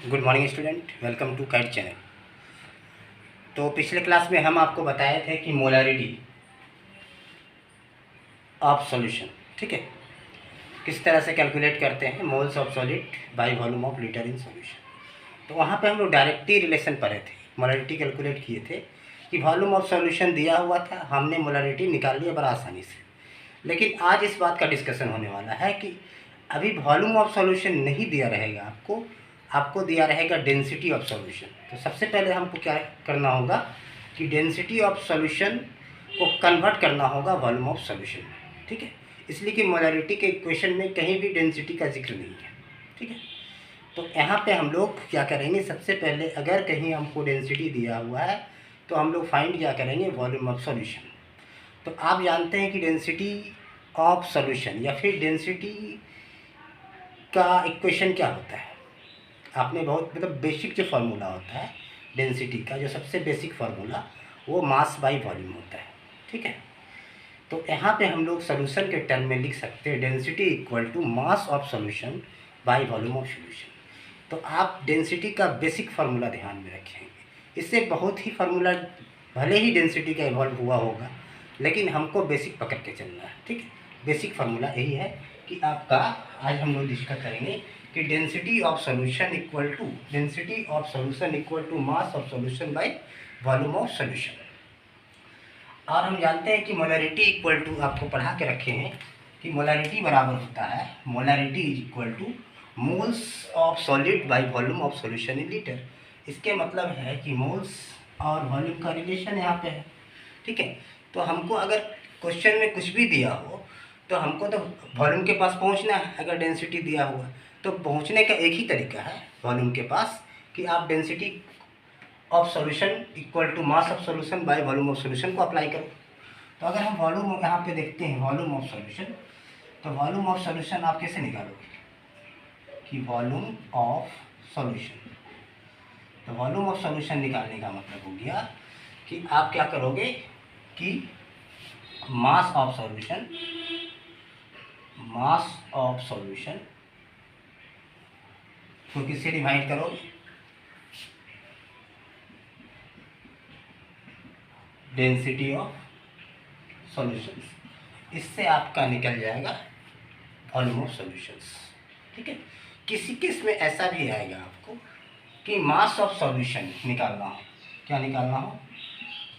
Good morning student, welcome to Kite channel. तो पिछले class में हम आपको बताए थे कि मोलारिटी ऑफ सॉल्यूशन, ठीक है, किस तरह से कैलकुलेट करते हैं moles of solid bye volume of litre in solution. तो वहाँ पे हम लोग डायरेक्टली रिलेशन पढ़े थे, मोलारिटी कैलकुलेट किए थे कि वॉल्यूम ऑफ सॉल्यूशन दिया हुआ था, हमने मोलारिटी निकाल लिया बड़ा आसानी से। लेकिन आज इस बात का डिस्कशन होने वाला है कि अभी वॉल्यूम ऑफ सॉल्यूशन नहीं दिया रहेगा आपको दिया रहेगा डेंसिटी ऑफ सॉल्यूशन। तो सबसे पहले हमको क्या करना होगा कि डेंसिटी ऑफ सॉल्यूशन को कन्वर्ट करना होगा वॉल्यूम ऑफ सॉल्यूशन में, ठीक है। इसलिए कि मोलारिटी के इक्वेशन में कहीं भी डेंसिटी का जिक्र नहीं है, ठीक है। तो यहाँ पे हम लोग क्या करेंगे, सबसे पहले अगर कहीं हमको डेंसिटी दिया हुआ है तो हम लोग फाइंड क्या करेंगे, वॉल्यूम ऑफ सॉल्यूशन। तो आप जानते हैं कि डेंसिटी ऑफ सॉल्यूशन या फिर डेंसिटी का इक्वेशन क्या होता है। आपने बहुत बेसिक जो फार्मूला होता है डेंसिटी का, जो सबसे बेसिक फार्मूला, वो मास बाई वॉल्यूम होता है, ठीक है। तो यहाँ पे हम लोग सोल्यूशन के टर्म में लिख सकते हैं density equal to mass of solution by volume of solution. तो आप डेंसिटी का बेसिक फार्मूला ध्यान में रखेंगे। इससे बहुत ही फार्मूला भले ही डेंसिटी का इवॉल्व हुआ होगा, लेकिन हमको बेसिक पकड़ के चलना है, ठीक है। बेसिक फार्मूला यही है कि आपका आज हम लोग डिस्कस करेंगे कि density of solution equal to mass of solution by volume of solution. और हम जानते हैं कि मोलारिटी इक्वल टू, आपको पढ़ा के रखे हैं कि मोलारिटी बराबर होता है, molarity is equal two moles of solid bye volume of solution in litre. इसके मतलब है कि मोल्स और वॉल्यूम का रिलेशन यहाँ पे है, ठीक है। तो हमको अगर क्वेश्चन में कुछ भी दिया हो तो हमको तो वॉल्यूम के पास पहुँचना है। अगर डेंसिटी दिया हुआ तो पहुँचने का एक ही तरीका है वॉल्यूम के पास, कि आप density of solution equal to mass of solution by volume of solution को अप्लाई करो। तो अगर हम वॉल्यूम यहाँ पे देखते हैं वॉल्यूम ऑफ सॉल्यूशन, तो वॉल्यूम ऑफ सॉल्यूशन आप कैसे निकालोगे कि वॉल्यूम ऑफ सॉल्यूशन। तो वॉल्यूम ऑफ सॉल्यूशन निकालने का मतलब हो गया कि आप क्या करोगे कि मास ऑफ सॉल्यूशन को किससे डिवाइड करोगे, डेंसिटी ऑफ सॉल्यूशंस। इससे आपका निकल जाएगा वॉल्यूम ऑफ सॉल्यूशंस, ठीक है। किसी केस में ऐसा भी आएगा आपको कि मास ऑफ सॉल्यूशन निकालना हो, क्या निकालना हो,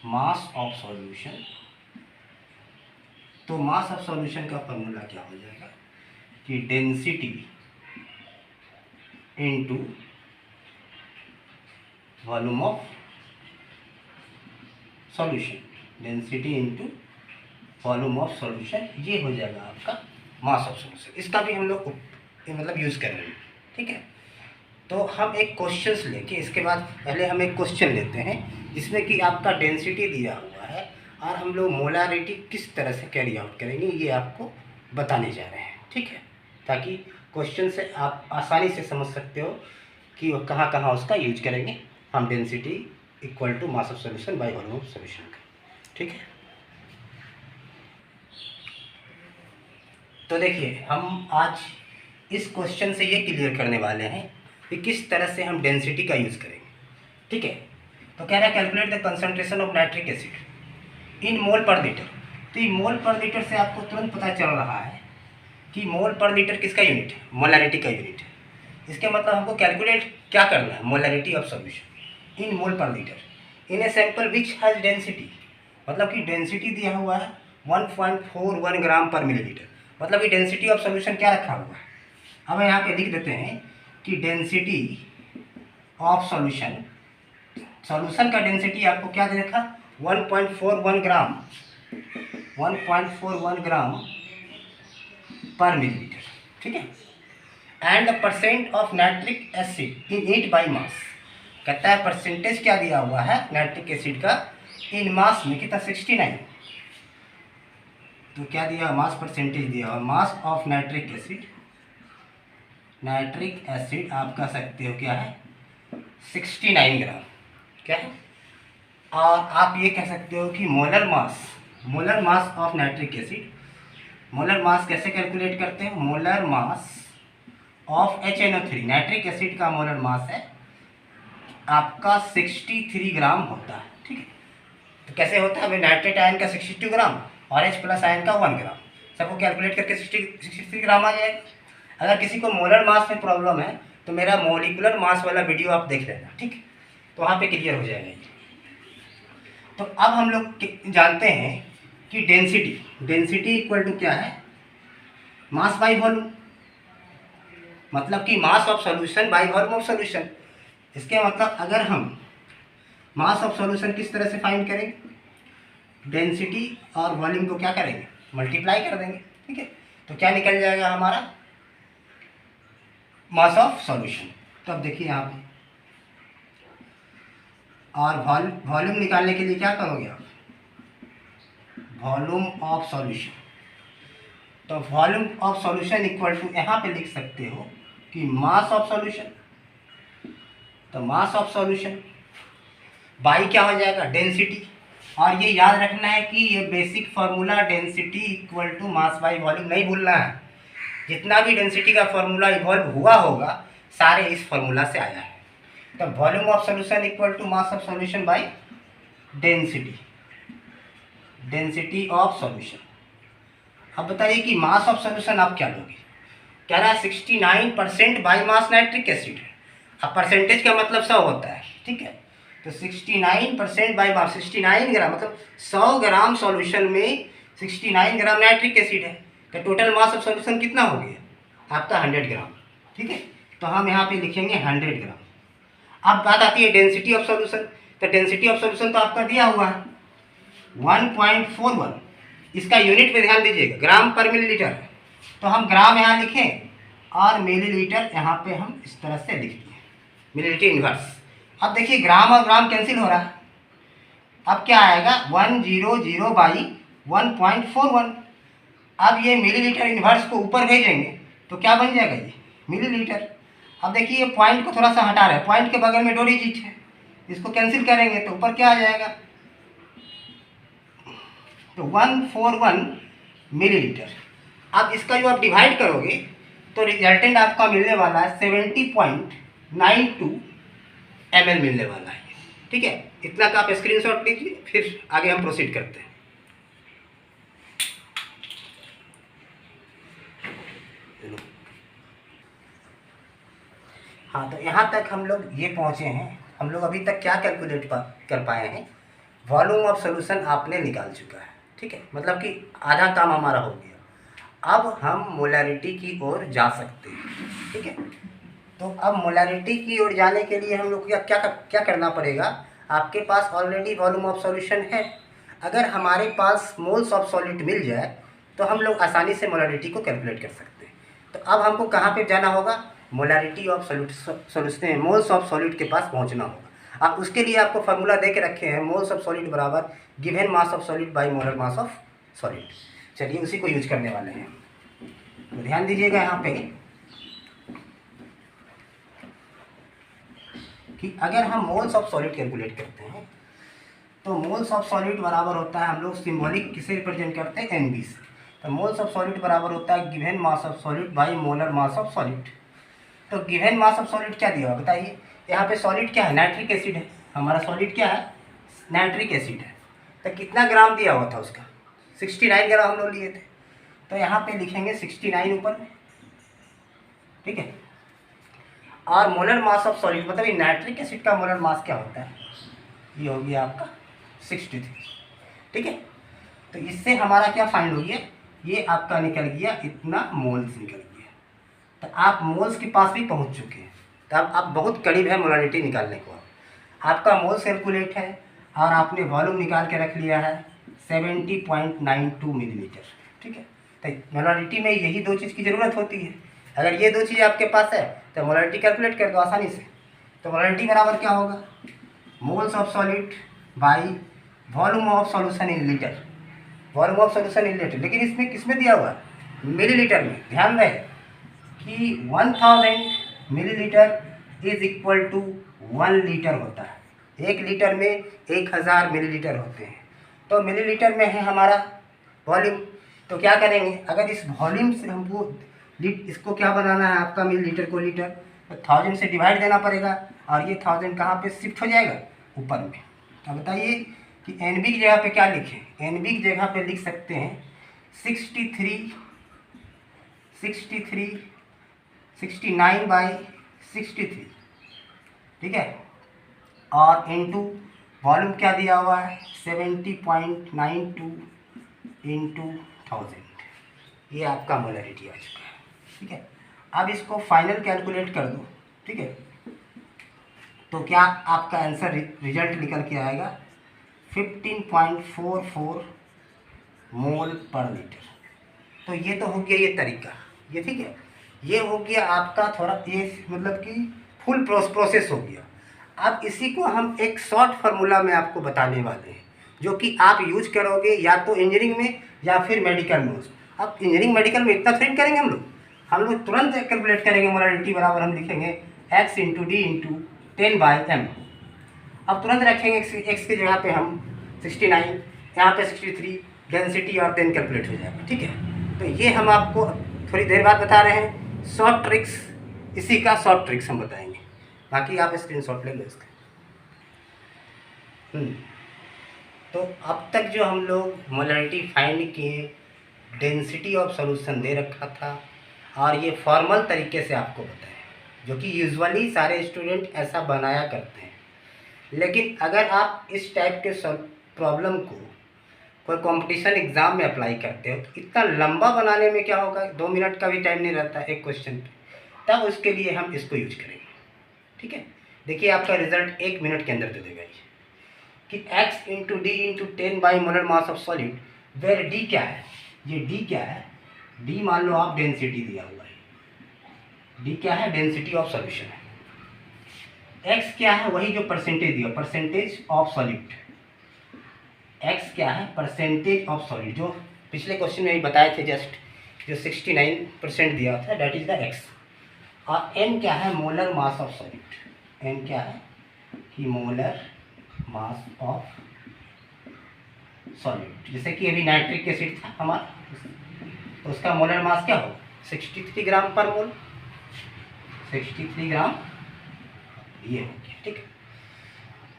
मास ऑफ सॉल्यूशन। तो मास ऑफ सॉल्यूशन का फॉर्मूला क्या हो जाएगा कि density into volume of solution, density into volume of solution, ये हो जाएगा आपका मास ऑफ सॉल्यूशन। इसका भी हम लोग यूज़ कर रहे हैं, ठीक है। तो हम एक क्वेश्चंस लेके, इसके बाद पहले हम एक क्वेश्चन लेते हैं जिसमें कि आपका डेंसिटी दिया हुआ है और हम लोग मोलारिटी किस तरह से कैरी आउट करेंगे ये आपको बताने जा रहे हैं, ठीक है। ताकि क्वेश्चन से आप आसानी से समझ सकते हो कि वो कहाँ कहाँ उसका यूज करेंगे हम density equal to mass of solution by volume of solution का, ठीक है। तो देखिए, हम आज इस क्वेश्चन से ये क्लियर करने वाले हैं कि किस तरह से हम डेंसिटी का यूज़ करेंगे, ठीक है। तो कह रहा है calculate the concentration of nitric acid in mole per litre. तो ये मोल पर लीटर से आपको तुरंत पता चल रहा है कि मोल पर लीटर किसका यूनिट है, मोलारिटी का यूनिट है। इसके मतलब हमको कैलकुलेट क्या करना है, molarity of solution in mole per litre in a sample which has density. मतलब कि डेंसिटी दिया हुआ है 1.41 ग्राम पर मिलीलीटर। मतलब कि डेंसिटी ऑफ सॉल्यूशन क्या रखा हुआ है। अब यहाँ पे लिख देते हैं कि डेंसिटी ऑफ सॉल्यूशन, सॉल्यूशन का डेंसिटी आपको क्या दे रखा, 1.41 ग्राम, 1.41 ग्राम पर मिलीलीटर, ठीक है। And the percent of nitric acid in it by mass. कहता है परसेंटेज क्या दिया हुआ है नाइट्रिक एसिड का इन मास में, कितना, 69। तो क्या दिया, मास परसेंटेज दिया हुआ, mass of nitric acid, nitric acid आप कह सकते हो क्या है, 69 ग्राम, क्या है। और आप ये कह सकते हो कि molar mass of nitric acid. Molar mass कैसे कैलकुलेट करते हैं, molar mass of HNO3, nitric acid का मोलर मास है आपका 63 ग्राम होता है, ठीक है। तो कैसे होता है, अभी नाइट्रेट आयन का 62 ग्राम और H प्लस आयन का 1 ग्राम, सबको कैलकुलेट करके 63 ग्राम आ जाएगा। अगर किसी को मोलर मास में प्रॉब्लम है तो मेरा मोलिकुलर मास वाला वीडियो आप देख लेना, ठीक है, तो वहाँ पे क्लियर हो जाएगा ये। तो अब हम लोग जानते हैं कि डेंसिटी इक्वल टू क्या है, मास बाई वॉल्यूम, मतलब कि मास of solution by volume of solution. इसके मतलब अगर हम मास ऑफ सॉल्यूशन किस तरह से फाइंड करेंगे, डेंसिटी और वॉल्यूम को क्या करेंगे, मल्टीप्लाई कर देंगे, ठीक है। तो क्या निकल जाएगा हमारा, मास ऑफ सॉल्यूशन। तो अब देखिए यहाँ पे, और वॉल्यूम निकालने के लिए क्या करोगे आप, वॉल्यूम ऑफ सॉल्यूशन। तो volume of solution equal to यहाँ पे लिख सकते हो कि मास ऑफ सॉल्यूशन। तो मास ऑफ सॉल्यूशन बाई क्या हो जाएगा, डेंसिटी। और ये याद रखना है कि ये basic formula density equal to mass by volume नहीं भूलना है। जितना भी डेंसिटी का फार्मूला इवॉल्व हुआ होगा सारे इस फार्मूला से आया है। तो volume of solution equal to mass of solution by density of solution. अब बताइए कि मास ऑफ सॉल्यूशन आप क्या लोगे, कह रहा है 69% बाई मास नाइट्रिक एसिड है। अब परसेंटेज का मतलब 100 होता है, ठीक है। तो 69% बाई मास, 69 ग्राम मतलब 100 ग्राम सॉल्यूशन में 69 ग्राम नाइट्रिक एसिड है। तो टोटल मास ऑफ सॉल्यूशन कितना हो गया आपका, 100 ग्राम, ठीक है। तो हम यहाँ पे लिखेंगे 100 ग्राम। अब बात आती है डेंसिटी ऑफ सॉल्यूशन। तो डेंसिटी ऑफ सॉल्यूशन तो आपका दिया हुआ है 1.41। इसका यूनिट पे ध्यान दीजिएगा, ग्राम पर मिलीलीटर। तो हम ग्राम यहाँ लिखें और मिलीलीटर यहाँ पे हम इस तरह से लिख दिए, मिलीलीटर इन्वर्स। अब देखिए ग्राम और ग्राम कैंसिल हो रहा है। अब क्या आएगा, 100 बाई 1.41। अब ये मिलीलीटर इन्वर्स को ऊपर भेजेंगे तो क्या बन जाएगा, ये मिलीलीटर। अब देखिए ये पॉइंट को थोड़ा सा हटा रहे हैं, पॉइंट के बगल में 2 डिजिट है, इसको कैंसिल करेंगे तो ऊपर क्या आ जाएगा, तो 141 मिलीलीटर। अब इसका जो आप डिवाइड करोगे तो रिजल्टेंट आपका मिलने वाला है 70.92 ml मिलने वाला है, ठीक है। इतना का आप स्क्रीनशॉट लीजिए, फिर आगे हम प्रोसीड करते हैं। हाँ, तो यहाँ तक हम लोग ये पहुँचे हैं। हम लोग अभी तक क्या कैलकुलेट कर पाए हैं, वॉल्यूम ऑफ सॉल्यूशन आपने निकाल चुका है, ठीक है, मतलब कि आधा काम हमारा हो गया। अब हम मोलैरिटी की ओर जा सकते हैं, ठीक है। तो अब मोलैरिटी की ओर जाने के लिए हम लोग क्या करना पड़ेगा, आपके पास ऑलरेडी वॉल्यूम ऑफ सॉल्यूशन है। अगर हमारे पास मोल्स ऑफ सॉलिड मिल जाए तो हम लोग आसानी से मोलैरिटी को कैलकुलेट कर सकते हैं। तो अब हमको कहाँ पे जाना होगा, molarity of solution, moles of solid के पास पहुँचना होगा। अब उसके लिए आपको फार्मूला दे के रखे हैं, मोल्स ऑफ सॉलिड बराबर given mass of solid by molar mass of solid. चलिए उसी को यूज करने वाले हैं। तो ध्यान दीजिएगा यहाँ पे कि अगर हम मोल्स ऑफ सॉलिड कैलकुलेट करते हैं तो मोल्स ऑफ सॉलिड बराबर होता है, हम लोग सिंबॉलिक किसे रिप्रेजेंट करते हैं, NB से। तो मोल्स ऑफ सॉलिड बराबर होता है given mass of solid by molar mass of solid. तो गिवन मास ऑफ सॉलिड क्या दिया हुआ बताइए, यहाँ पे सॉलिड क्या है, नाइट्रिक एसिड है। हमारा सॉलिड क्या है, नाइट्रिक एसिड है। तो कितना ग्राम दिया हुआ था उसका, 69 ग्राम हम लोग लिए थे। तो यहाँ पे लिखेंगे 69 ऊपर, ठीक है। और मोलर मास ऑफ सॉलिड मतलब ये नाइट्रिक एसिड का मोलर मास क्या होता है, ये हो गया आपका 63, ठीक है। तो इससे हमारा क्या फाइंड हो गया, ये आपका निकल गया इतना मोल्स निकल गया। तो आप मोल्स के पास भी पहुंच चुके हैं। तो अब आप बहुत करीब है मोलैरिटी निकालने को। आपका मोल्स कैलकुलेट है और आपने वॉल्यूम निकाल के रख लिया है 70.92 मिलीलीटर, ठीक है। तो मोलैरिटी में यही 2 चीज़ की ज़रूरत होती है। अगर ये 2 चीज़ आपके पास है तो मोलैरिटी कैलकुलेट कर दो आसानी से। तो मोलैरिटी बराबर क्या होगा, moles of solid by volume of solution in litre, volume of solution in litre. लेकिन इसमें किसमें दिया हुआ है, मिलीलीटर में। ध्यान रहे कि 1000 millilitre is equal to 1 litre होता है। 1 लीटर में 1000 मिलीलीटर होते हैं। तो मिलीलीटर में है हमारा वॉल्यूम। तो क्या करेंगे, अगर इस वॉल्यूम से हमको इसको क्या बनाना है आपका, मिलीलीटर को लीटर, तो 1000 से डिवाइड देना पड़ेगा और ये 1000 कहाँ पे शिफ्ट हो जाएगा, ऊपर में। तो बताइए कि एन बी की जगह पे क्या लिखें, एन बी की जगह पे लिख सकते हैं 69/63 69/63, ठीक है। और इनटू वॉल्यूम क्या दिया हुआ है 70.92 इंटू 1000, ये आपका मोलरिटी आ चुका है, ठीक है। अब इसको फाइनल कैलकुलेट कर दो, ठीक है। तो क्या आपका आंसर रिजल्ट निकल के आएगा 15.44 मोल पर लीटर। तो ये तो हो गया ये तरीका, ये ठीक है। ये हो गया आपका थोड़ा ये मतलब कि फुल प्रोसेस हो गया। अब इसी को हम एक शॉर्ट फार्मूला में आपको बताने वाले हैं, जो कि आप यूज करोगे या तो इंजीनियरिंग में या फिर मेडिकल में। अब इंजीनियरिंग मेडिकल में इतना थ्रेड करेंगे हम लोग तुरंत कैलकुलेट करेंगे। मोलरिटी बराबर हम लिखेंगे x into D into 10/m। अब तुरंत रखेंगे x की जगह पे हम 69, यहाँ पे 63 डेंसिटी और 10 कैलकुलेट हो जाएगा, ठीक है। तो ये हम आपको थोड़ी देर बाद बता रहे हैं, शॉर्ट ट्रिक्स, इसी का शॉर्ट ट्रिक्स हम बताएंगे। बाकी आप स्क्रीनशॉट ले लो इसका। तो अब तक जो हम लोग मोलरिटी फाइंड किए, डेंसिटी ऑफ सॉल्यूशन दे रखा था और ये फॉर्मल तरीके से आपको बताया, जो कि यूजुअली सारे स्टूडेंट ऐसा बनाया करते हैं। लेकिन अगर आप इस टाइप के प्रॉब्लम को कोई कंपटीशन एग्ज़ाम में अप्लाई करते हो तो इतना लंबा बनाने में क्या होगा, 2 मिनट का भी टाइम नहीं रहता एक क्वेश्चन पे, तब उसके लिए हम इसको यूज करेंगे, ठीक है। देखिए आपका रिजल्ट 1 मिनट के अंदर दे देगा ये कि x into D into 10 by molar mass of solid, where D क्या है, ये डी क्या है, डी मान लो आप डेंसिटी दिया हुआ है, डी क्या है, डेंसिटी ऑफ सॉल्यूशन है। x क्या है, वही जो परसेंटेज दिया, परसेंटेज ऑफ सॉलिड। x क्या है, परसेंटेज ऑफ सॉलिड, जो पिछले क्वेश्चन में भी बताए थे जस्ट, जो 69% दिया था, दैट इज द x। और m क्या है, molar mass of solid. m क्या है कि मोलर मास ऑफ सॉलिड। जैसे कि अभी नाइट्रिक एसिड था हमारा, तो उसका मोलर मास क्या हो 63 ग्राम पर मोल, 63 ग्राम ये हो गया, ठीक है।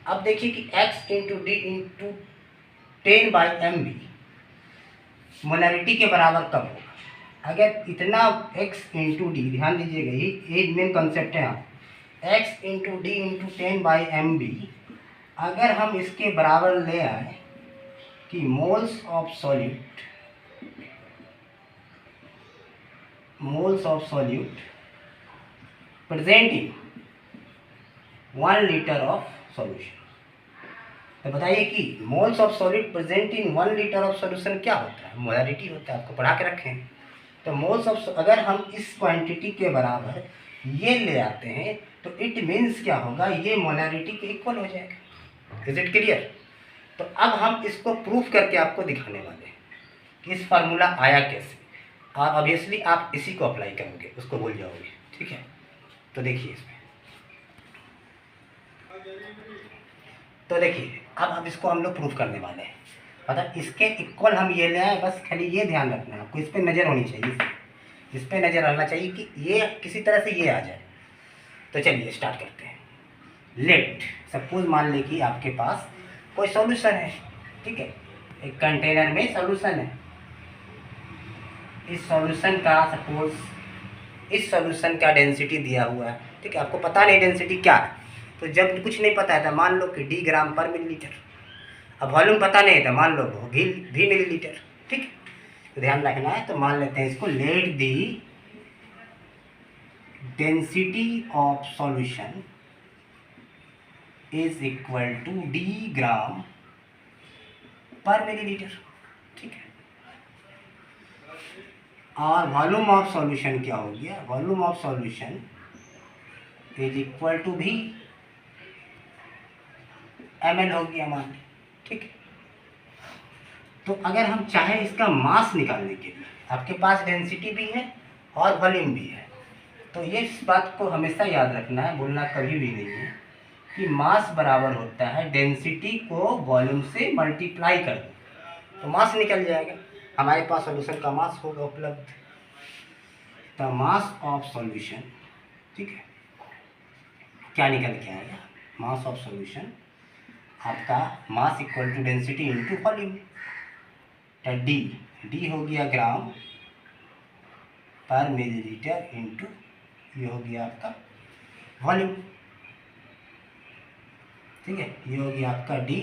अब देखिए कि x into D into 10/mv molarity के बराबर कब होगा। अगर इतना x इंटू डी, ध्यान दीजिएगा ये मेन कॉन्सेप्ट है यहाँ, x into D into 10/mv अगर हम इसके बराबर ले आए कि moles of solute present in 1 litre of solution. तो बताइए कि moles of solid present in 1 litre of solution क्या होता है, मोलरिटी होता है, आपको पढ़ा के रखे हैं। तो मोल्स ऑफ, अगर हम इस क्वांटिटी के बराबर ये ले आते हैं तो इट मीन्स क्या होगा, ये मोलरिटी के इक्वल हो जाएगा। Is it clear. तो अब हम इसको प्रूफ करके आपको दिखाने वाले हैं कि इस फार्मूला आया कैसे, और ऑब्वियसली आप इसी को अप्लाई करोगे, उसको भूल जाओगे, ठीक है। तो देखिए इसमें, तो देखिए अब इसको हम लोग प्रूफ करने वाले हैं। मतलब इसके इक्वल हम ये ले आए, बस खाली ये ध्यान रखना है आपको, इस पर नज़र होनी चाहिए, इस पर नज़र रहना चाहिए कि ये किसी तरह से ये आ जाए। तो चलिए स्टार्ट करते हैं। लेट सपोज मान ले कि आपके पास कोई सॉल्यूशन है, ठीक है, एक कंटेनर में सॉल्यूशन है। इस सॉल्यूशन का सपोज इस सॉल्यूशन का डेंसिटी दिया हुआ है, ठीक है। आपको पता नहीं डेंसिटी क्या है, तो जब कुछ नहीं पता है तो मान लो कि डी ग्राम पर मिलीलीटर। अब वॉल्यूम पता नहीं था, मान लो भी मिलीलीटर, ठीक है। तो ध्यान रखना है, तो मान लेते हैं इसको, let the density of solution is equal to D gram per millilitre, ठीक है। और वॉल्यूम ऑफ सॉल्यूशन क्या हो गया, volume of solution is equal to भी ml हो गया मान, ठीक है। तो अगर हम चाहें इसका मास निकालने के लिए, आपके पास डेंसिटी भी है और वॉल्यूम भी है, तो ये इस बात को हमेशा याद रखना है, भूलना कभी भी नहीं है कि मास बराबर होता है डेंसिटी को वॉल्यूम से मल्टीप्लाई कर दो, तो मास निकल जाएगा। हमारे पास सॉल्यूशन का मास होगा उपलब्ध, द मास ऑफ सॉल्यूशन, ठीक है, क्या निकल के आएगा, मास ऑफ सॉल्यूशन आपका mass equal to density into volume. तो डी हो गया ग्राम पर मिलीलीटर इनटू ये हो गया आपका वॉल्यूम, ठीक है। ये हो गया आपका डी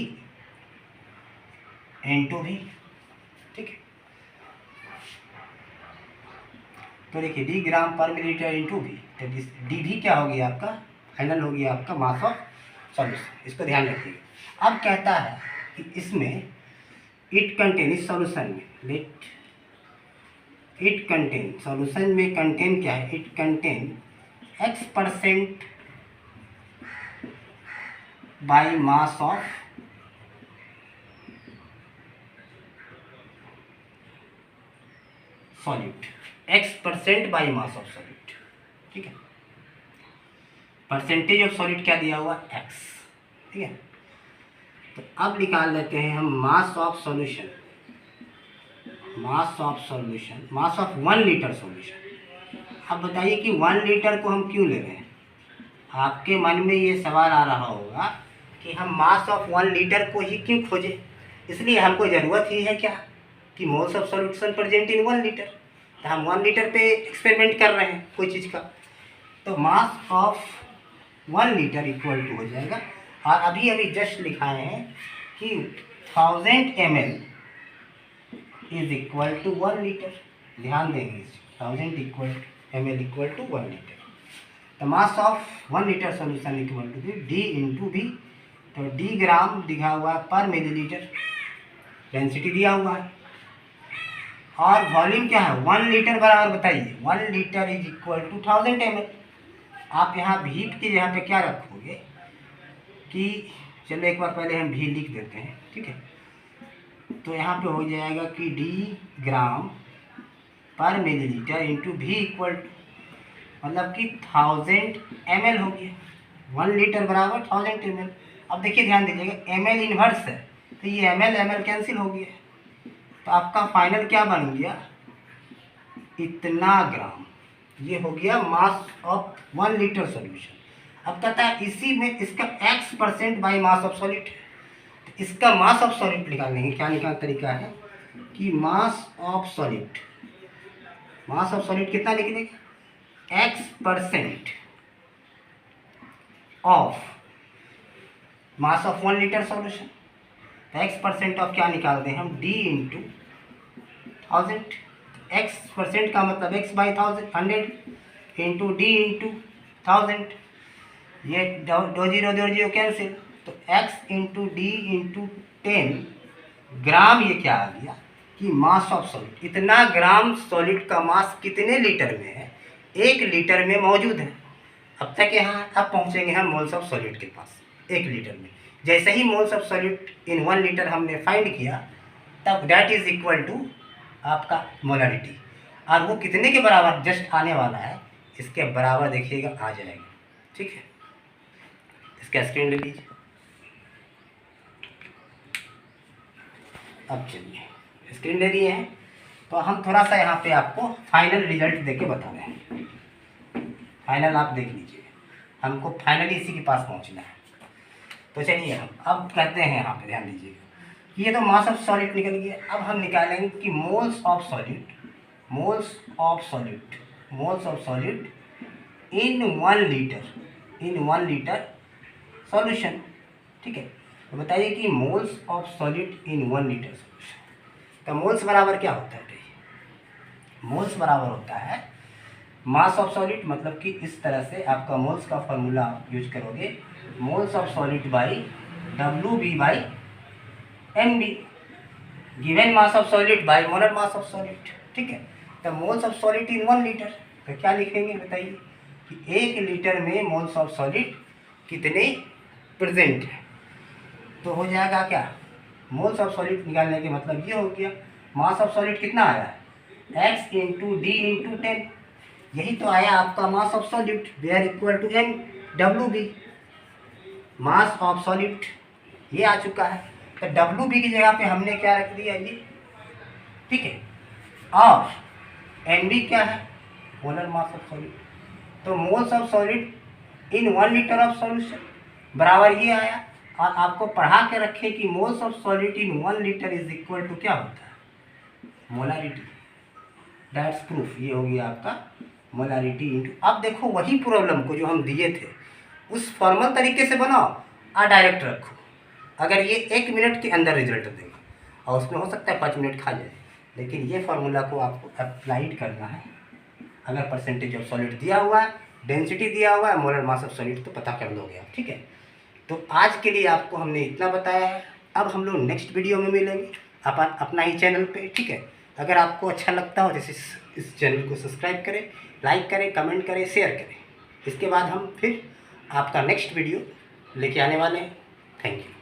इनटू भी, ठीक है। तो देखिए D gram per millilitre into भी, तो डी भी क्या हो गया आपका, फाइनल हो गया आपका मास ऑफ सॉल्यूशन। इसको ध्यान रखिएगा। अब कहता है कि इसमें इट कंटेन, इस सॉल्यूशन में लेट इट कंटेन, सॉल्यूशन में कंटेन क्या है, it contain X% by mass of solid, X% by mass of solid, ठीक है। परसेंटेज ऑफ सॉलिड क्या दिया हुआ, X, ठीक है। तो अब निकाल लेते हैं हम मास of solution, mass of solution, mass of 1 litre solution. अब बताइए कि 1 लीटर को हम क्यों ले रहे हैं। आपके मन में ये सवाल आ रहा होगा कि हम मास ऑफ 1 लीटर को ही क्यों खोजें, इसलिए हमको ज़रूरत ही है क्या कि moles of solution present in 1 litre. तो हम 1 लीटर पे एक्सपेरिमेंट कर रहे हैं कोई चीज़ का, तो mass of 1 litre equal to हो जाएगा, और अभी अभी जस्ट लिखाए हैं कि 1000 ml is equal to 1 litre. ध्यान देंगे, 1000 ml इक्वल टू 1 लीटर। तो mass of 1 litre solution equal to D into भी, तो डी ग्राम दिखा हुआ है पर मिलीलीटर, डेंसिटी दिया हुआ है, और वॉल्यूम क्या है 1 लीटर बराबर, बताइए 1 litre is equal to 1000 ml। आप यहाँ भी की जगह पे क्या रखोगे कि, चलो एक बार पहले हम भी लिख देते हैं, ठीक है। तो यहाँ पे हो जाएगा कि D gram per millilitre into भी इक्वल टू, मतलब कि 1000 ml हो गया, 1 लीटर बराबर 1000 ml। अब देखिए ध्यान दीजिएगा, ml इन्वर्स है, तो ये ml कैंसिल हो गया, तो आपका फाइनल क्या बन गया, इतना ग्राम। ये हो गया मास ऑफ 1 लीटर सॉल्यूशन। अब कहता है इसी में इसका X% by mass of solid, इसका मास ऑफ सॉलिड निकालने की क्या निकालने तरीका है कि मास of solid, mass of solid कितना निकलेगा, X% of mass of 1 litre solution. तो X% ऑफ क्या निकालते हैं हम, D इंटू 1000। X% का मतलब X by 100 into D into 1000, ये दो जीरो कैंसिल, तो X इंटू डी इंटू 10 ग्राम, ये क्या आ गया कि मास ऑफ सॉलिड, इतना ग्राम सॉलिड का मास कितने लीटर में है, 1 लीटर में मौजूद है। अब तक यहाँ अब पहुँचेंगे हम मोल्स ऑफ सॉलिड के पास 1 लीटर में। जैसे ही moles of solid in 1 litre हमने फाइंड किया, तब दैट इज इक्वल टू आपका मोलरिटी, और वो कितने के बराबर जस्ट आने वाला है, इसके बराबर देखिएगा आ जाएगा, ठीक है। इसका स्क्रीन ले लीजिए। अब चलिए स्क्रीन ले लिए हैं, तो हम थोड़ा सा यहाँ पे आपको फाइनल रिजल्ट देके बता रहे हैं। फाइनल आप देख लीजिए, हमको फाइनली इसी के पास पहुँचना है। तो चलिए हम अब करते हैं, यहाँ पे ध्यान दीजिएगा, ये तो मास ऑफ सॉलिड निकल गया। अब हम निकालेंगे कि moles of solid, moles of solid, moles of solid in 1 litre, in 1 litre solution, ठीक है। तो बताइए कि moles of solid in 1 litre solution, तो मोल्स बराबर क्या होता है, मोल्स बराबर होता है मास ऑफ सॉलिड, मतलब कि इस तरह से आपका मोल्स का फॉर्मूला आप यूज करोगे, moles of solid by WB by MB, given mass of solid by molar mass of solid, ठीक है। तो moles of solid in 1 litre, तो क्या लिखेंगे बताइए कि 1 लीटर में मोल्स ऑफ सॉलिड कितने प्रेजेंट है। तो हो जाएगा क्या, मोल्स ऑफ सॉलिड निकालने के मतलब ये हो गया, मास ऑफ सॉलिड कितना आया है, X इंटू डी इंटू 10, यही तो आया आपका mass of solid, where equal to MWB, mass of solid ये आ चुका है। तो WB की जगह पे हमने क्या रख दिया ये, ठीक है, और MB क्या है, मोलर मास ऑफ सॉलिड। तो moles of solid in 1 litre of solution बराबर ये आया, और आपको पढ़ा के रखे कि moles of solid in 1 litre is equal to क्या होता है, मोलारिटी। That's proof. ये हो गया आपका मोलारिटी इंटू। अब देखो वही प्रॉब्लम को जो हम दिए थे उस फॉर्मल तरीके से बनाओ और डायरेक्ट रखो। अगर ये 1 मिनट के अंदर रिजल्ट देगा, और उसमें हो सकता है 5 मिनट खा जाए, लेकिन ये फार्मूला को आपको अप्लाइड करना है। अगर परसेंटेज ऑफ सॉलिड दिया हुआ है, डेंसिटी दिया हुआ है, मोलर मास ऑफ सॉलिड तो पता कर लोगे आप, ठीक है। तो आज के लिए आपको हमने इतना बताया है। अब हम लोग नेक्स्ट वीडियो में मिलेंगे अपना ही चैनल पे, ठीक है। अगर आपको अच्छा लगता हो जैसे इस चैनल को सब्सक्राइब करें, लाइक करें, कमेंट करें, शेयर करें। इसके बाद हम फिर आपका नेक्स्ट वीडियो लेके आने वाले हैं। Thank you.